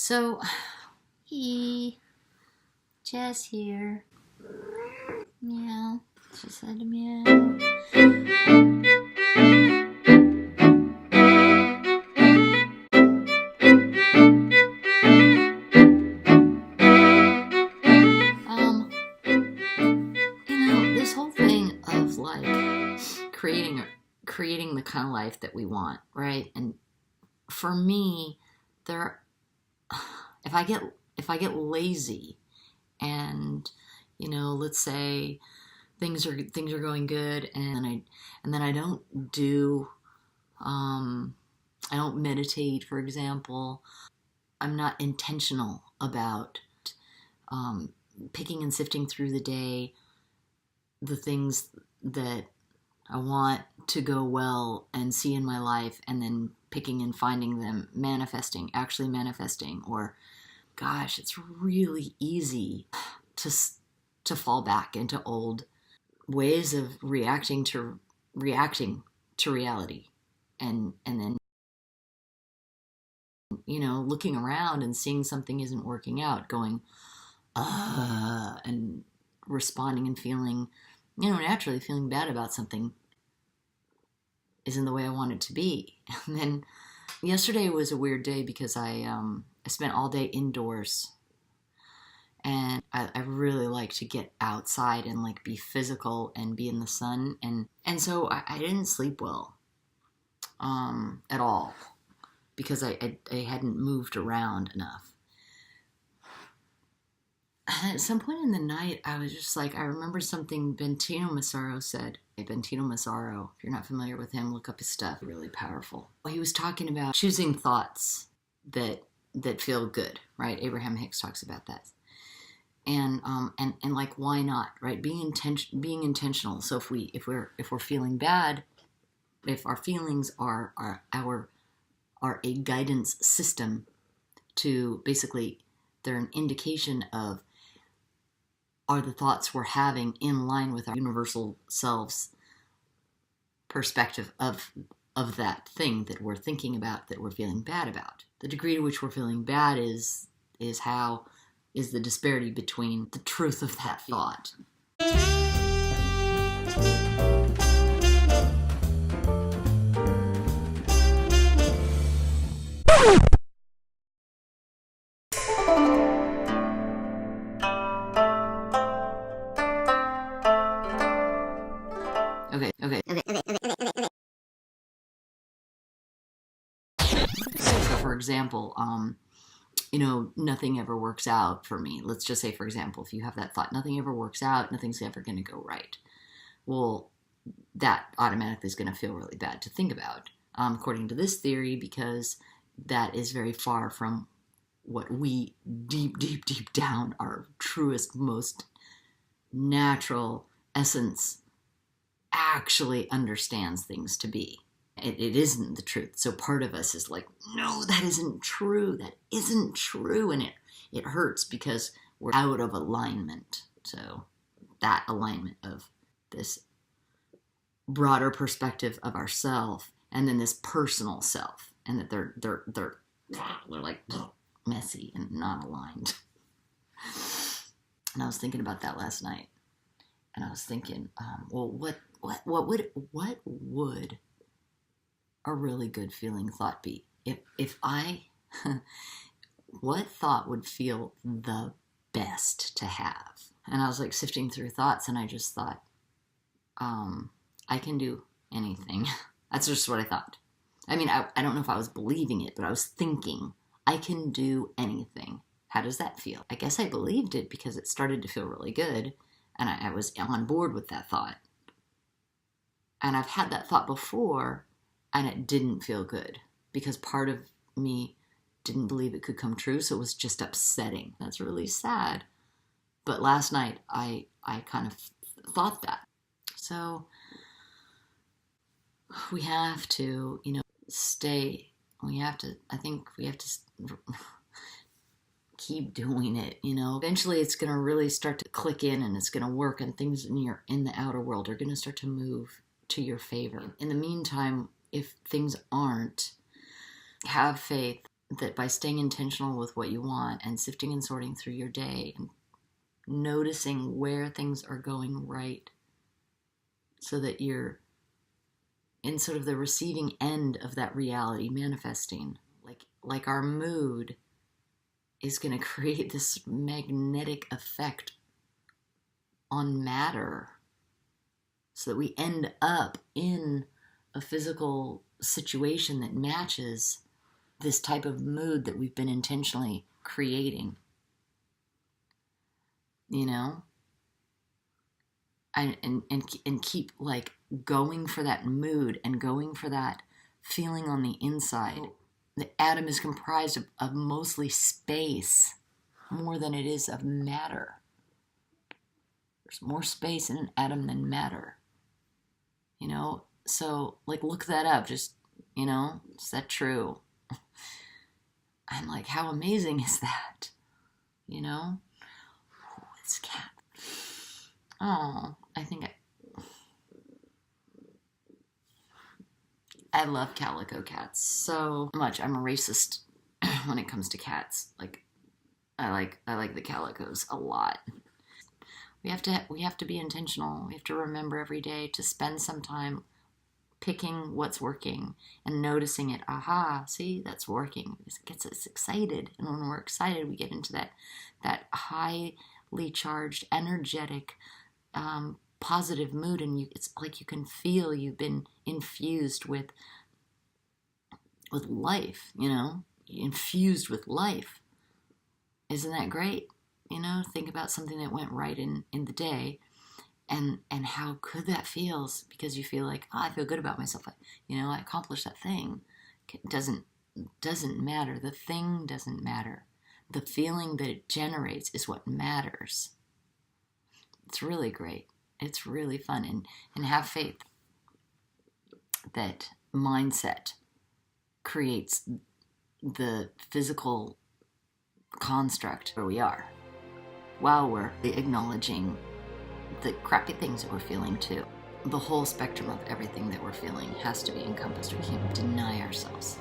So, Jess here. Meow. She said meow. This whole thing of like creating the kind of life that we want, right? And for me, if I get lazy and let's say things are going good and then I don't do I don't meditate, for example. I'm not intentional about picking and sifting through the day the things that I want to go well and see in my life, and then picking and finding them, actually manifesting. Or, gosh, it's really easy to fall back into old ways of reacting to reality, and then looking around and seeing something isn't working out, going and responding and feeling naturally feeling bad about something isn't the way I want it to be. And then yesterday was a weird day because I spent all day indoors, and I really like to get outside and like be physical and be in the sun, and so I didn't sleep well at all because I hadn't moved around enough. At some point in the night, I was just like, I remember something Bentinho Massaro said. Bentinho Massaro, if you're not familiar with him, look up his stuff. Really powerful. He was talking about choosing thoughts that feel good, right? Abraham Hicks talks about that. And like, why not, right? Being intentional. So if we're feeling bad, if our feelings are a guidance system to basically, they're an indication of, are the thoughts we're having in line with our universal selves perspective of that thing that we're thinking about, that we're feeling bad about. The degree to which we're feeling bad is the disparity between the truth of that thought. Okay. So for example, nothing ever works out for me. Let's just say, for example, if you have that thought, nothing ever works out, nothing's ever going to go right. Well, that automatically is going to feel really bad to think about, according to this theory, because that is very far from what we deep down, our truest, most natural essence actually understands things to be. It isn't the truth. So part of us is like, no, that isn't true. That isn't true. And it hurts because we're out of alignment. So that alignment of this broader perspective of ourself, and then this personal self, and that they're like messy and not aligned. And I was thinking about that last night, and I was thinking, well, what would a really good feeling thought be? If I, what thought would feel the best to have? And I was like sifting through thoughts, and I just thought, I can do anything. That's just what I thought. I mean, I don't know if I was believing it, but I was thinking, I can do anything. How does that feel? I guess I believed it because it started to feel really good, and I was on board with that thought. And I've had that thought before, and it didn't feel good because part of me didn't believe it could come true, so it was just upsetting. That's really sad. But last night, I kind of thought that. So we have to, I think we have to keep doing it, Eventually it's going to really start to click in, and it's going to work, and things in the outer world are going to start to move to your favor. In the meantime, if things aren't, have faith that by staying intentional with what you want and sifting and sorting through your day and noticing where things are going right, so that you're in sort of the receiving end of that reality manifesting, like our mood is going to create this magnetic effect on matter, so that we end up in a physical situation that matches this type of mood that we've been intentionally creating, you know? And keep like going for that mood and going for that feeling on the inside. The atom is comprised of mostly space more than it is of matter. There's more space in an atom than matter. You know, so like look that up. Just, you know, is that true? I'm like, how amazing is that? You know? Oh, this cat. Oh, I love calico cats so much. I'm a racist when it comes to cats. Like, I like the calicos a lot. We have to be intentional. We have to remember every day to spend some time picking what's working and noticing it. Aha, see, that's working. It gets us excited. And when we're excited, we get into that highly charged, energetic, positive mood, and it's like you can feel you've been infused with life, you know, infused with life. Isn't that great? You know, think about something that went right in the day, and how good that feels, because you feel like, oh, I feel good about myself. I accomplished that thing. It doesn't matter. The thing doesn't matter. The feeling that it generates is what matters. It's really great. It's really fun, and have faith that mindset creates the physical construct where we are, while we're acknowledging the crappy things that we're feeling too. The whole spectrum of everything that we're feeling has to be encompassed. We can't deny ourselves.